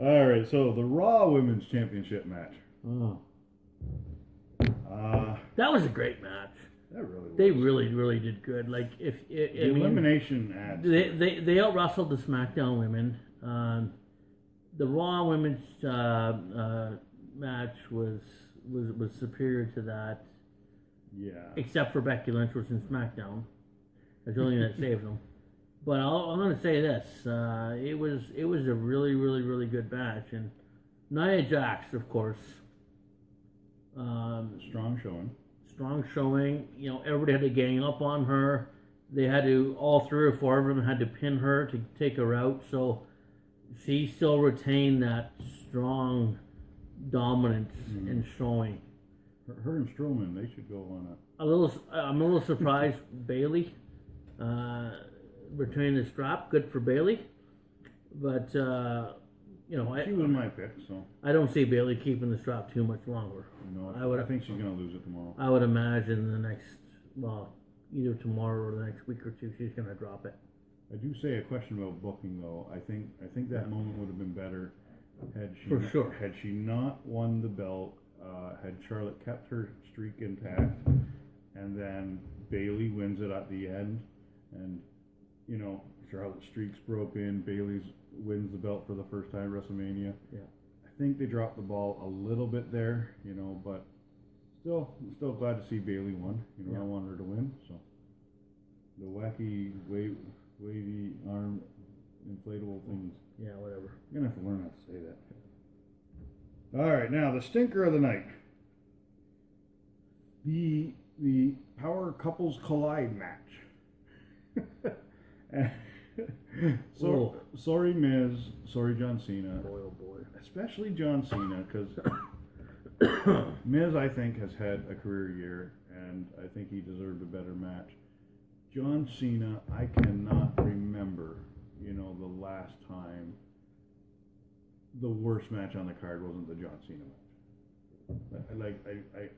All right, so the Raw Women's Championship match. Oh. Uh, That was a great match. that really was. They really did good. Like the elimination ads. They out wrestled the SmackDown women. The Raw women's match was superior to that. Yeah. Except for Becky Lynch was in SmackDown. That's the only thing that saved them. But I'm going to say this: it was a really good match, and Nia Jax, of course. Strong showing. Strong showing. You know, everybody had to gang up on her. They had to, all 3 or 4 of them had to pin her to take her out. So she still retained that strong dominance and showing. Her and Strowman, they should go on I'm a little surprised Bailey retaining the strap. Good for Bailey, but you know, she was my pick, so I don't see Bailey keeping the strap too much longer. no, I think she's gonna lose it tomorrow. I would imagine the next, well, either tomorrow or the next week or two, she's gonna drop it. I do say a question about booking though. I think that moment would have been better had she For sure. had she not won the belt. Had Charlotte kept her streak intact, and then Bailey wins it at the end, and you know Charlotte's streak's broken. Bailey wins the belt for the first time at WrestleMania. Yeah, I think they dropped the ball a little bit there, you know, but still glad to see Bailey won. You know, I want her to win. So the wacky wavy arm inflatable things. Yeah, whatever. I'm gonna have to learn how to say that. All right, now the stinker of the night. The Power Couples Collide match. Sorry Miz, sorry John Cena. Boy, oh boy. Especially John Cena, because Miz, I think, has had a career year, and I think he deserved a better match. John Cena, I cannot remember, you know, the last time the worst match on the card wasn't the John Cena match.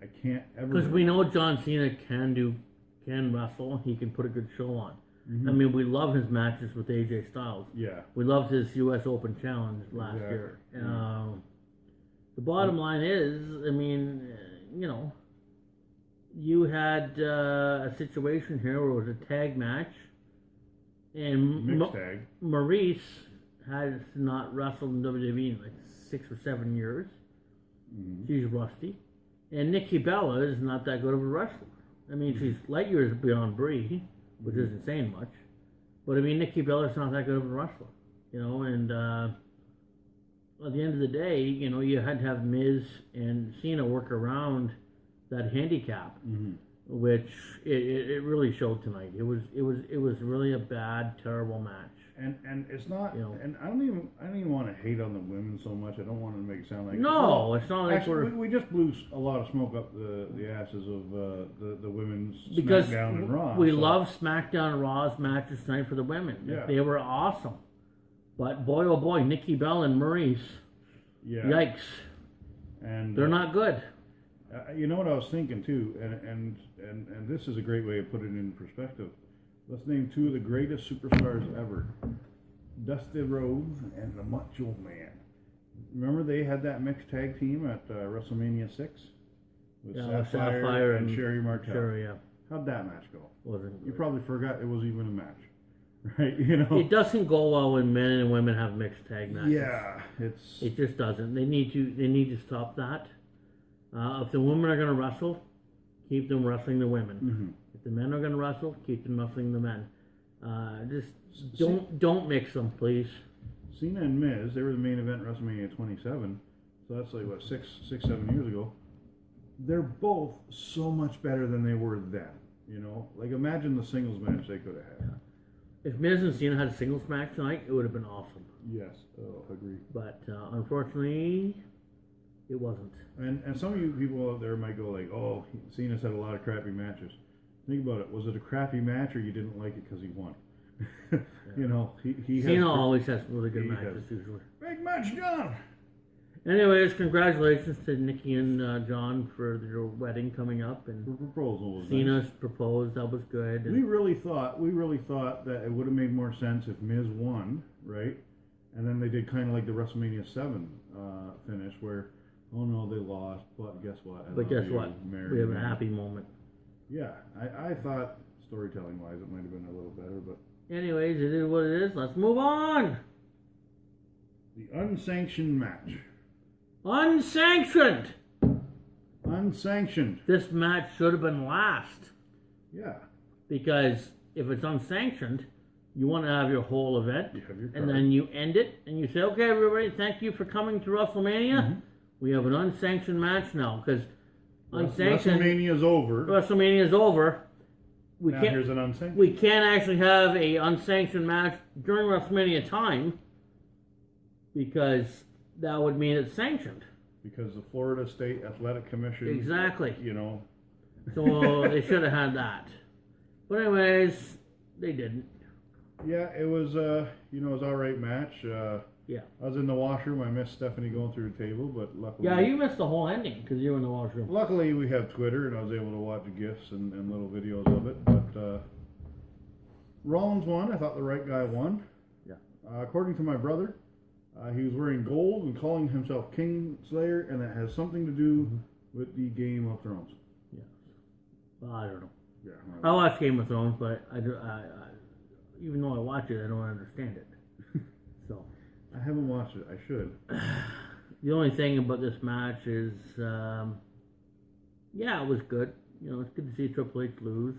I can't ever. Because we know John Cena can wrestle. He can put a good show on. Mm-hmm. I mean, we love his matches with AJ Styles. Yeah. We loved his U.S. Open Challenge last year. The bottom line is, I mean, you know, you had a situation here where it was a tag match, and mixed tag. Maurice has not wrestled in WWE in like 6 or 7 years. Mm-hmm. She's rusty. And Nikki Bella is not that good of a wrestler. I mean, she's light years beyond Brie, which isn't saying much. But I mean, Nikki Bella's not that good of a wrestler. You know, and at the end of the day, you know, you had to have Miz and Cena work around that handicap, which it really showed tonight. It was really a bad, terrible match. And it's not, you know, and I don't even want to hate on the women so much. I don't want to make it sound like it's not like we just blew a lot of smoke up the asses of the women's because SmackDown and Raw. We love SmackDown and Raw's matches tonight for the women. Yeah. They were awesome, but boy oh boy, Nikki Bella and Maurice, yikes, and they're not good. You know what I was thinking too, and this is a great way of putting it in perspective. Let's name 2 of the greatest superstars ever. Dusty Rhodes and the Macho Man. Remember they had that mixed tag team at WrestleMania 6? With Sapphire and Sherry Martel. Sure, yeah. How'd that match go? Wasn't You probably forgot it was even a match. Right? You know? It doesn't go well when men and women have mixed tag matches. Yeah. It just doesn't. They need to stop that. If the women are going to wrestle, keep them wrestling the women. Mm-hmm. If the men are going to wrestle, keep them wrestling the men. Just don't mix them, please. Cena and Miz, they were the main event WrestleMania 27, so that's like what 7 years ago. They're both so much better than they were then. You know, like imagine the singles match they could have had. If Miz and Cena had a singles match tonight, it would have been awesome. Yes, agree. But unfortunately, it wasn't. And some of you people out there might go like, oh, Cena's had a lot of crappy matches. Think about it. Was it a crappy match or you didn't like it because he won? You know, he Cena always has really good matches usually. Big match, John! Anyways, congratulations to Nikki and John for their wedding coming up. And the proposal was Cena's nice. proposed. That was good. We really thought that it would have made more sense if Miz won, right? And then they did kind of like the WrestleMania 7 finish where, oh no, they lost, but guess what? But guess what? We have a happy moment. Yeah, I thought storytelling-wise it might have been a little better, but... Anyways, it is what it is. Let's move on. The unsanctioned match. Unsanctioned! Unsanctioned. This match should have been last. Yeah. Because if it's unsanctioned, you want to have your whole event, You have your and card. then you end it, and you say, okay, everybody, thank you for coming to WrestleMania. Mm-hmm. We have an unsanctioned match now, because unsanctioned... WrestleMania's over. WrestleMania is over. Now here's an unsanctioned. We can't actually have a unsanctioned match during WrestleMania time, because that would mean it's sanctioned. Because the Florida State Athletic Commission... Exactly. You know... So they should have had that. But anyways, they didn't. Yeah, it was, it was an alright match. Yeah. I was in the washroom. I missed Stephanie going through the table, but luckily... Yeah, you missed the whole ending because you were in the washroom. Luckily, we have Twitter, and I was able to watch GIFs and little videos of it. But Rollins won. I thought the right guy won. Yeah. According to my brother, he was wearing gold and calling himself Kingslayer, and that has something to do with the Game of Thrones. Yeah. Well, I don't know. Yeah. I watch Game of Thrones, but I even though I watch it, I don't understand it. So. I haven't watched it. I should. The only thing about this match is, it was good. It's good to see Triple H lose.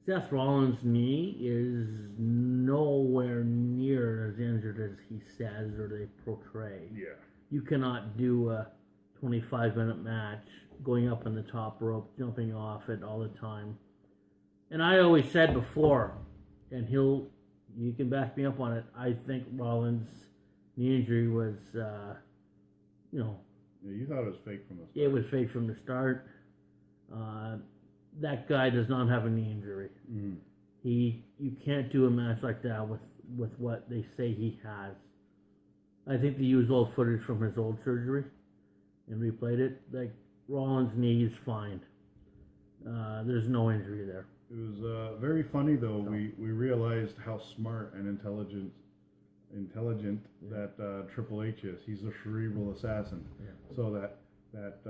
Seth Rollins' knee is nowhere near as injured as he says or they portray. Yeah. You cannot do a 25-minute match going up on the top rope, jumping off it all the time. And I always said before, and you can back me up on it, I think Rollins' knee injury was, Yeah, you thought it was fake from the start. it was fake from the start. That guy does not have a knee injury. Mm. You can't do a match like that with what they say he has. I think they used old footage from his old surgery and replayed it. Like, Rollins' knee is fine. There's no injury there. It was very funny, though. We realized how smart and intelligent that Triple H is. He's a cerebral assassin. Yeah. So that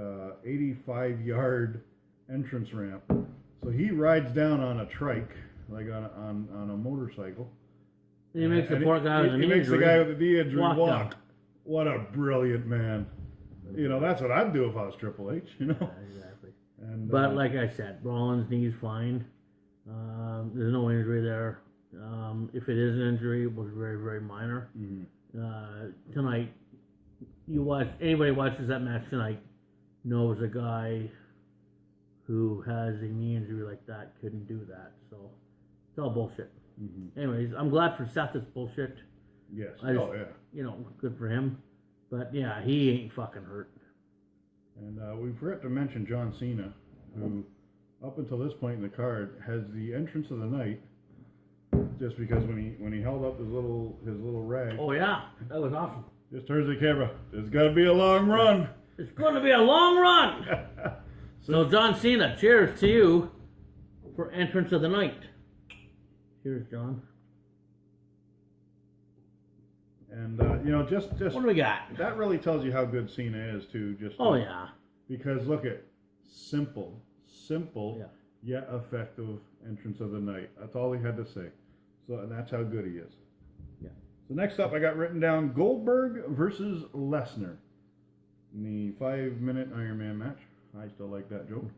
85-yard entrance ramp. So he rides down on a trike, like on a motorcycle. And he makes the poor guy with the knee injury. He makes the guy with the knee injury walk. down. What a brilliant man. That's what I'd do if I was Triple H, Yeah, exactly. And, But like I said, Rollins' knee's fine. There's no injury there. If it is an injury, it was very, very minor. Mm-hmm. Tonight, anybody watches that match tonight knows a guy who has a knee injury like that couldn't do that. So it's all bullshit. Mm-hmm. Anyways, I'm glad for Seth it's bullshit. Yes. Yeah. Good for him. But yeah, he ain't fucking hurt. And we forgot to mention John Cena, who, up until this point in the card, has the entrance of the night. Just because when he held up his little rag, Oh yeah, that was awesome. just turns the camera. There's got to be a long run. It's going to be a long run. So John Cena, cheers to you for entrance of the night. Cheers, John. And just What do we got? that really tells you how good Cena is too. Oh yeah. Because look at simple, Yeah. yet effective entrance of the night. That's all he had to say. So and that's how good he is. Yeah. So next up, I got written down Goldberg versus Lesnar in the 5-minute Iron Man match. I still like that joke.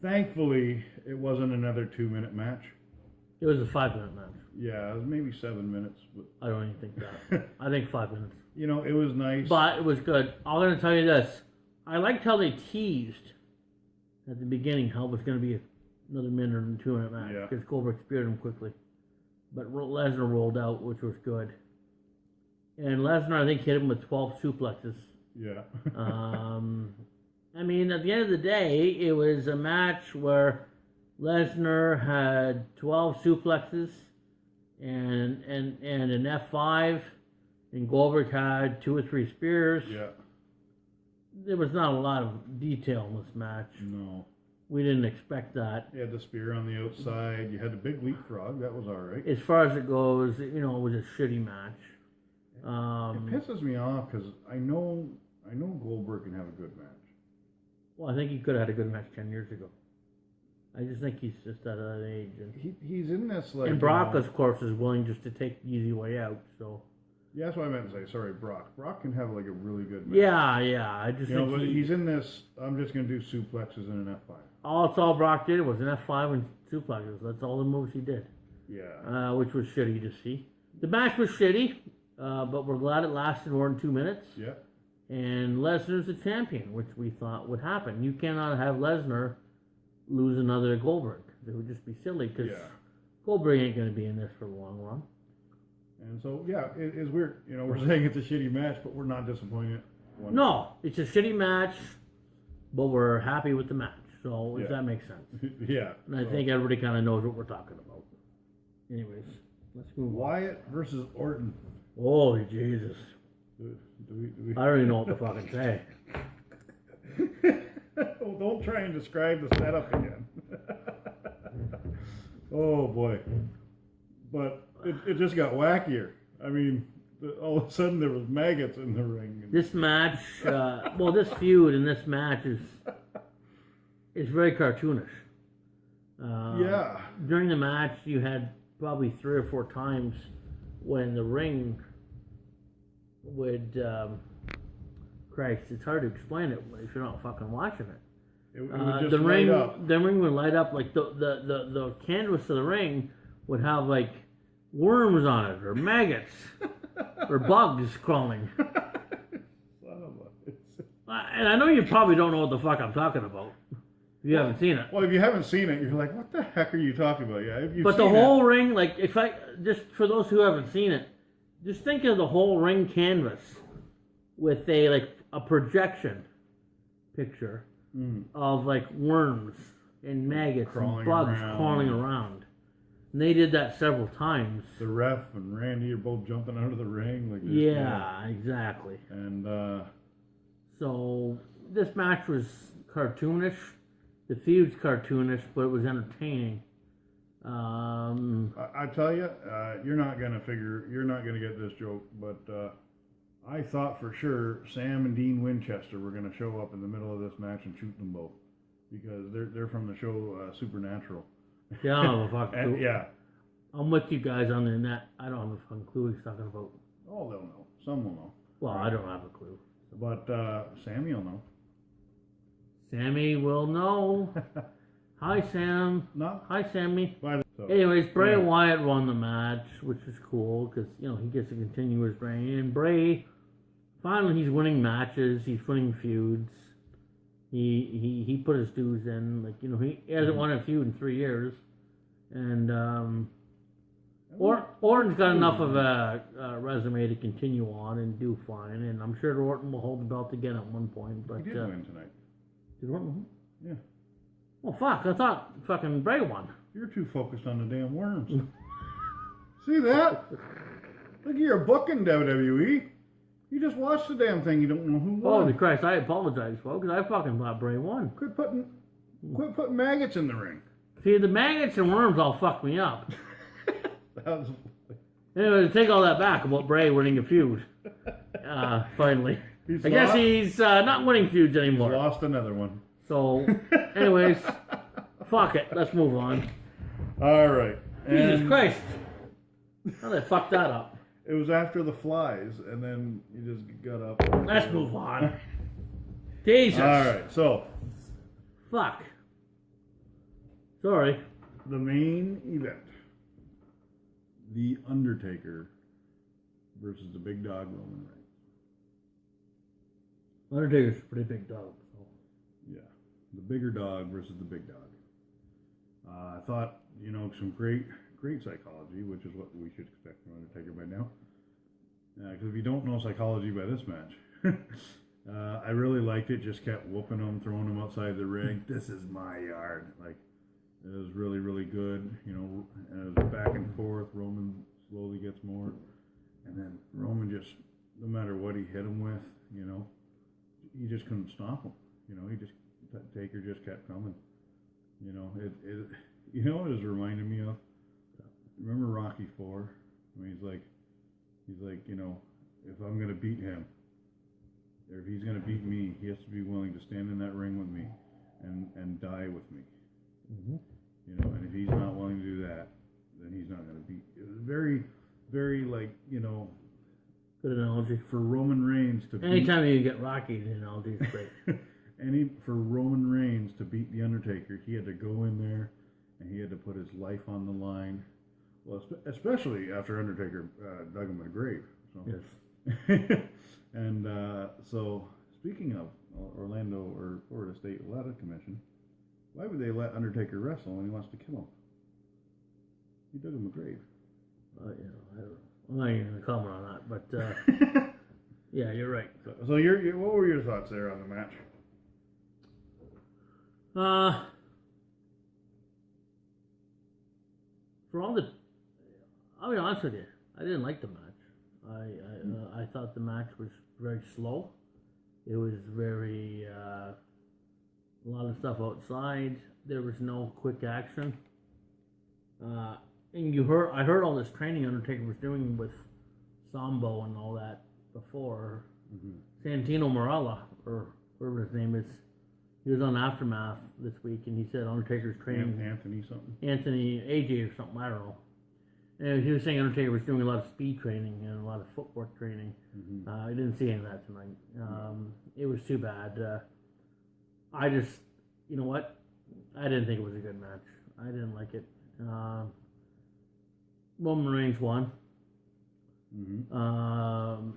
Thankfully, it wasn't another 2-minute match. It was a 5-minute match. Yeah, it was maybe 7 minutes, but I don't even think that. I think 5 minutes. it was nice. But it was good. I'm going to tell you this. I liked how they teased at the beginning how it was going to be another minute or 2-minute match. Yeah. Because Goldberg speared him quickly. But Lesnar rolled out, which was good. And Lesnar, I think, hit him with 12 suplexes. Yeah. I mean, at the end of the day, it was a match where Lesnar had 12 suplexes and an F5, and Goldberg had 2 or 3 spears. Yeah. There was not a lot of detail in this match. No. we didn't expect that. You had the spear on the outside. You had the big leapfrog. That was all right. As far as it goes, it was a shitty match. It pisses me off because I know Goldberg can have a good match. Well, I think he could have had a good match 10 years ago. I just think he's just at that age. And He's in this like. And Brock, of course, is willing just to take the easy way out. So. Yeah, that's what I meant to say. Sorry, Brock. Brock can have like a really good match. Yeah. I just think but he's in this. I'm just gonna do suplexes in an F5. That's all Brock did was an F5 and suplexes. That's all the moves he did. Yeah. Which was shitty to see. The match was shitty, but we're glad it lasted more than 2 minutes. Yeah. And Lesnar's the champion, which we thought would happen. You cannot have Lesnar lose another Goldberg. It would just be silly because Goldberg ain't going to be in this for the long run. And so, it's weird. We're saying it's a shitty match, but we're not disappointed. No, it's a shitty match, but we're happy with the match. So, if that makes sense. Yeah. And I think everybody kind of knows what we're talking about. Anyways, let's move on. Wyatt versus Orton. Holy Jesus. Do we... I don't even know what to fucking say. Oh, don't try and describe the setup again. Oh, boy. But it just got wackier. I mean, all of a sudden there was maggots in the ring. This match, this feud and this match is very cartoonish. During the match, you had probably 3 or 4 times when the ring would... Christ, it's hard to explain it if you're not fucking watching it. It would just the light up. The ring would light up, like the canvas of the ring would have like worms on it, or maggots, or bugs crawling. And I know you probably don't know what the fuck I'm talking about. If you haven't seen it. Well, if you haven't seen it, you're like, what the heck are you talking about? Yeah, if you've but the seen whole ring, like, just for those who haven't seen it, just think of the whole ring canvas with a projection picture of like worms and maggots and bugs crawling around. And they did that several times. The ref and Randy are both jumping out of the ring. Like this. Yeah, exactly. And so this match was cartoonish. The feud's cartoonish, but it was entertaining. I tell you, you're not gonna get this joke, but I thought for sure Sam and Dean Winchester were gonna show up in the middle of this match and shoot them both because they're from the show Supernatural. Yeah, I don't have a fucking clue. Yeah, I'm with you guys on the net. I don't have a fucking clue what he's talking about. Oh, they'll know. Some will know. Well, I don't have a clue. But Sammy will know. Sammy will know. Hi, Sam. No. Hi, Sammy. So, anyways, Bray Wyatt won the match, which is cool because he gets to continue his reign. And Bray, finally, he's winning matches. He's winning feuds. He put his dues in. Like he hasn't won a feud in 3 years, and Orton's got enough of a resume to continue on and do fine. And I'm sure Orton will hold the belt again at one point. But he did win tonight. Did Orton? Yeah. Well, fuck! I thought fucking Bray won. You're too focused on the damn worms. See that? Look, you're booking WWE. You just watched the damn thing. You don't know who won. Holy Christ! I apologize, folks. I fucking thought Bray won. Quit putting maggots in the ring. See, the maggots and worms all fucked me up. That was... Anyway, to take all that back about Bray winning a feud. Finally. I guess he's not winning feuds anymore. He's lost another one. So, anyways, fuck it. Let's move on. All right. Jesus Christ. How did I fuck that up? It was after the flies, and then you just got up. Let's move on. Jesus. All right, so. Fuck. Sorry. The main event. The Undertaker versus the big dog Roman Reigns. Undertaker's a pretty big dog. So. Yeah. The bigger dog versus the big dog. I thought, some great psychology, which is what we should expect from Undertaker by now. Because if you don't know psychology by this match, I really liked it. Just kept whooping him, throwing him outside the ring. This is my yard. Like, it was really, really good. It was back and forth. Roman slowly gets more. And then Roman just, no matter what he hit him with, he just couldn't stop him. Taker just kept coming. You know, you know what it's reminding me of? Remember Rocky IV? I mean, he's like, you know, if I'm gonna beat him, or if he's gonna beat me, he has to be willing to stand in that ring with me, and die with me. Mm-hmm. You know, and if he's not willing to do that, then he's not gonna beat. It was very, very like, you know. Good analogy. For Roman Reigns to Anytime you get Rocky, the analogy is great. for Roman Reigns to beat The Undertaker, he had to go in there and he had to put his life on the line. Well, especially after Undertaker dug him in a grave. So. Yes. And so, speaking of Orlando or Florida State Athletic Commission, why would they let Undertaker wrestle when he wants to kill him? He dug him a grave. You know, I don't know. I'm not even going to comment on that, but yeah, you're right. So what were your thoughts there on the match? I'll be honest with you, I didn't like the match. I thought the match was very slow. It was very a lot of stuff outside. There was no quick action. And I heard all this training Undertaker was doing with Sambo and all that before. Mm-hmm. Santino Marella, or whatever his name is, he was on Aftermath this week, and he said Undertaker's training. Anthony something. Anthony AJ or something, I don't know. And he was saying Undertaker was doing a lot of speed training and a lot of footwork training. Mm-hmm. I didn't see any of that tonight. It was too bad. I just, you know what? I didn't think it was a good match. I didn't like it. Roman Reigns won. Mm-hmm.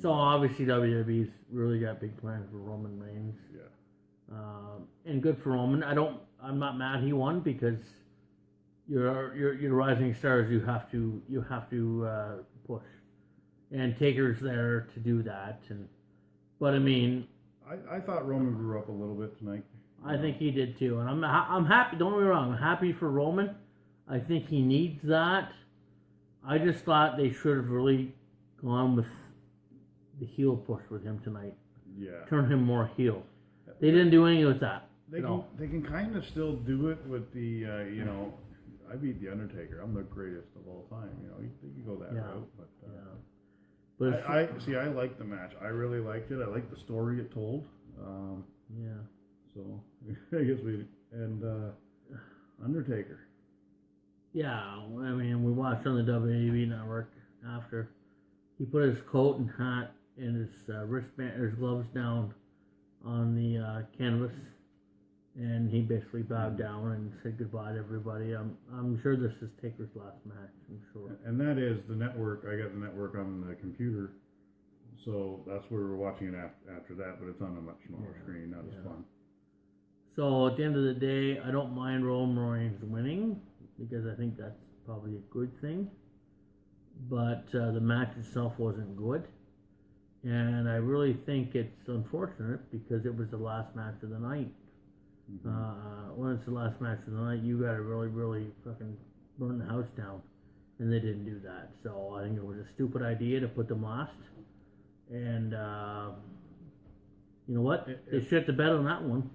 So obviously WWE's really got big plans for Roman Reigns. Yeah. And good for Roman. I'm not mad he won because you're rising stars. You have to push. And Taker's there to do that. But I mean, I thought Roman grew up a little bit tonight. I think he did too, and I'm happy. Don't get me wrong. I'm happy for Roman. I think he needs that. I just thought they should have really gone with the heel push with him tonight. Yeah. Turn him more heel. They didn't do anything with that. They can kind of still do it with the you know, I beat the Undertaker. I'm the greatest of all time. You know, you can go that route, but I liked the match. I really liked it. I liked the story it told. Yeah. So I guess Undertaker. Yeah, I mean, we watched on the WWE network after. He put his coat and hat and his wristband, his gloves down on the canvas, and he basically bowed down and said goodbye to everybody. I'm sure this is Taker's last match. I'm sure. And that is the network. I got the network on the computer, so that's where we're watching it after that. But it's on a much smaller screen, not as fun. So at the end of the day, I don't mind Roman Reigns winning because I think that's probably a good thing. But the match itself wasn't good. And I really think it's unfortunate because it was the last match of the night. Mm-hmm. When it's the last match of the night, you got to really, really fucking burn the house down. And they didn't do that. So I think it was a stupid idea to put them last. And you know what? They shit the bed on that one.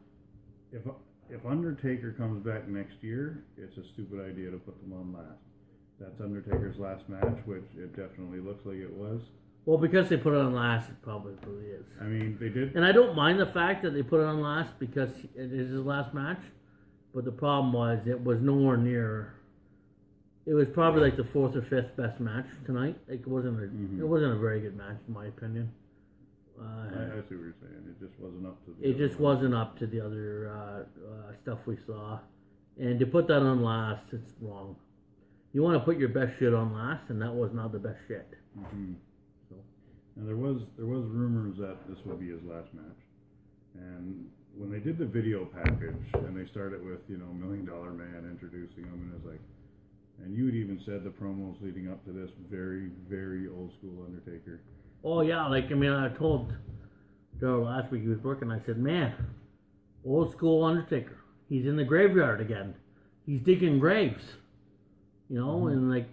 If Undertaker comes back next year, it's a stupid idea to put them on last. That's Undertaker's last match, which it definitely looks like it was. Well, because they put it on last, it probably is. I mean, they did. And I don't mind the fact that they put it on last because it is his last match. But the problem was it was nowhere near. It was probably like the fourth or fifth best match tonight. Like it wasn't a very good match in my opinion. I see what you're saying. It just wasn't up to. Wasn't up to the other stuff we saw, and to put that on last, it's wrong. You want to put your best shit on last, and that was not the best shit. Mm-hmm. So, and there was rumors that this would be his last match, and when they did the video package and they started with $1 Million Man introducing him, and it's like, and you had even said the promos leading up to this very, very old school Undertaker. Oh yeah, I told Joe last week he was working. I said, man, old school Undertaker. He's in the graveyard again. He's digging graves, and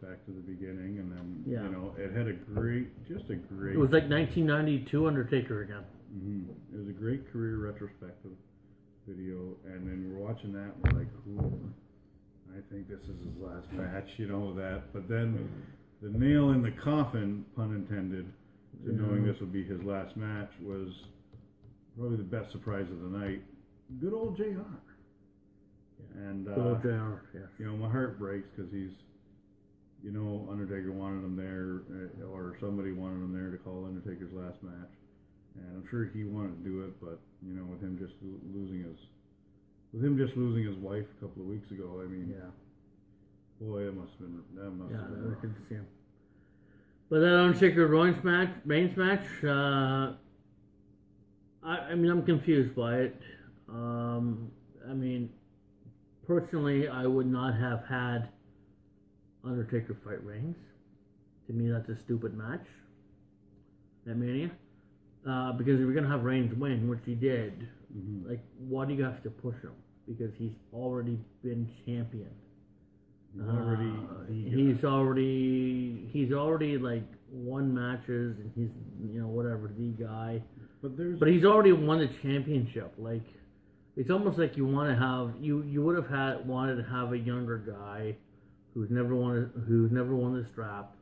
Back to the beginning, and then it had a great. It was like 1992 Undertaker again. Mm-hmm. It was a great career retrospective, video, and then we're watching that, and we're like, ooh, I think this is his last match, you know that. But then the nail in the coffin, pun intended, to knowing this would be his last match was probably the best surprise of the night. Good old JR. And Good old JR, yeah. you know, my heart breaks because he's, you know, Undertaker wanted him there, or somebody wanted him there to call Undertaker's last match, and I'm sure he wanted to do it, but you know, with him just losing his wife a couple of weeks ago, I mean, Yeah. boy, that must have been I rough. can see him. But that Undertaker Reigns match, I mean, I'm confused by it. I mean, personally, I would not have had Undertaker fight Reigns. To me, that's a stupid match at Mania. Because if you're gonna have Reigns win, which he did, like, why do you have to push him? Because he's already been champion. He's already like won matches, and he's, you know, whatever, the guy. But he's already won the championship. Like, it's almost like you want to have you would have wanted to have a younger guy who's never won the strap,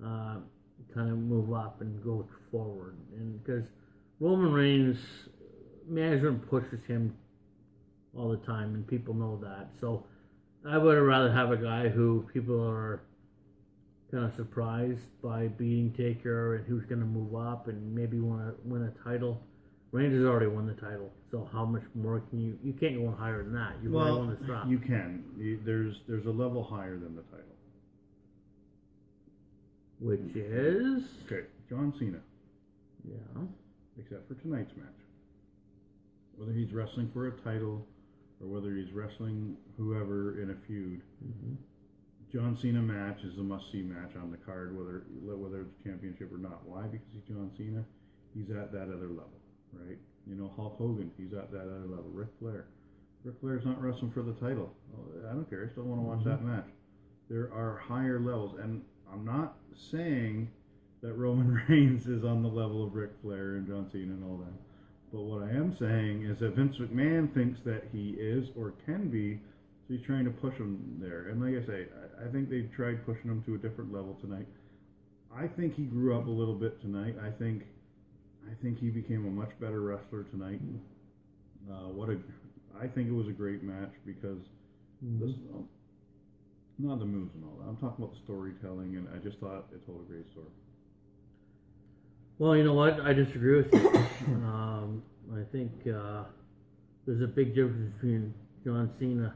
kind of move up and go forward. And because Roman Reigns, management pushes him all the time, and people know that. So I would have rather have a guy who people are kind of surprised by beating Taker, and who's going to move up and maybe want to win a title. Reigns has already won the title, so how much more can you? You can't go higher than that. You've already won the strap. You can. There's a level higher than the title, which is John Cena. Yeah. Except for tonight's match. Whether he's wrestling for a title or whether he's wrestling whoever in a feud, John Cena match is a must-see match on the card, whether it's a championship or not. Why? Because he's John Cena. He's at that other level, right? You know, Hulk Hogan, he's at that other level. Ric Flair's not wrestling for the title. I don't care. I still want to watch that match. There are higher levels, and I'm not saying that Roman Reigns is on the level of Ric Flair and John Cena and all that. But what I am saying is that Vince McMahon thinks that he is or can be, so he's trying to push him there. And like I say, I think they tried pushing him to a different level tonight. I think he grew up a little bit tonight. I think he became a much better wrestler tonight. I think it was a great match because this, not the moves and all that. I'm talking about the storytelling, and I just thought it told a great story. Well, you know what? I disagree with you. I think there's a big difference between John Cena,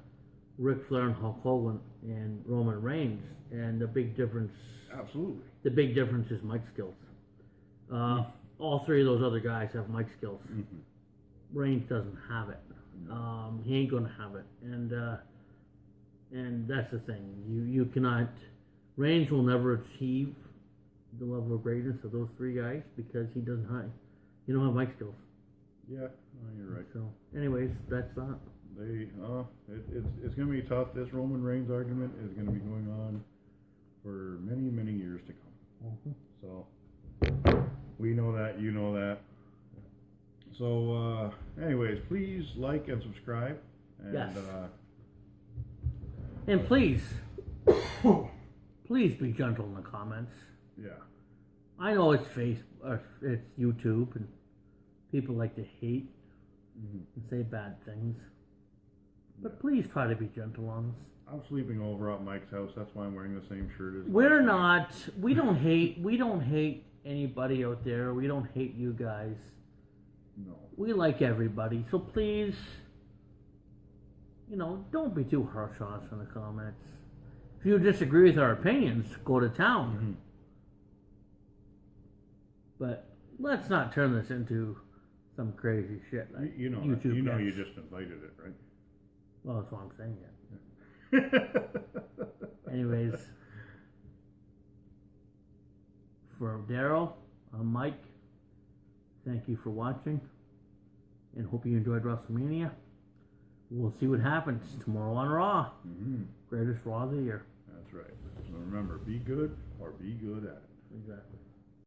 Ric Flair, and Hulk Hogan, and Roman Reigns. And the big difference... Absolutely. The big difference is mic skills. All three of those other guys have mic skills. Reigns doesn't have it. He ain't going to have it. And that's the thing. You cannot... Reigns will never achieve the level of greatness of those three guys because he don't have mic skills. Yeah, you're right. So, anyways, that's that. It's going to be tough. This Roman Reigns argument is going to be going on for many, many years to come. So, we know that, you know that. So, anyways, please like and subscribe. And, yes. And please be gentle in the comments. Yeah. I know it's it's YouTube, and people like to hate and say bad things. But please try to be gentle on us. I'm sleeping over at Mike's house. That's why I'm wearing the same shirt as. We don't hate anybody out there. We don't hate you guys. No. We like everybody. So please, don't be too harsh on us in the comments. If you disagree with our opinions, go to town. But let's not turn this into some crazy shit. Like You YouTube know, gets. you just invited it, right? Well, that's what I'm saying. Yeah. Anyways, for Daryl, I'm Mike. Thank you for watching, and hope you enjoyed WrestleMania. We'll see what happens tomorrow on Raw. Greatest Raw of the year. That's right. So remember, be good or be good at it. Exactly.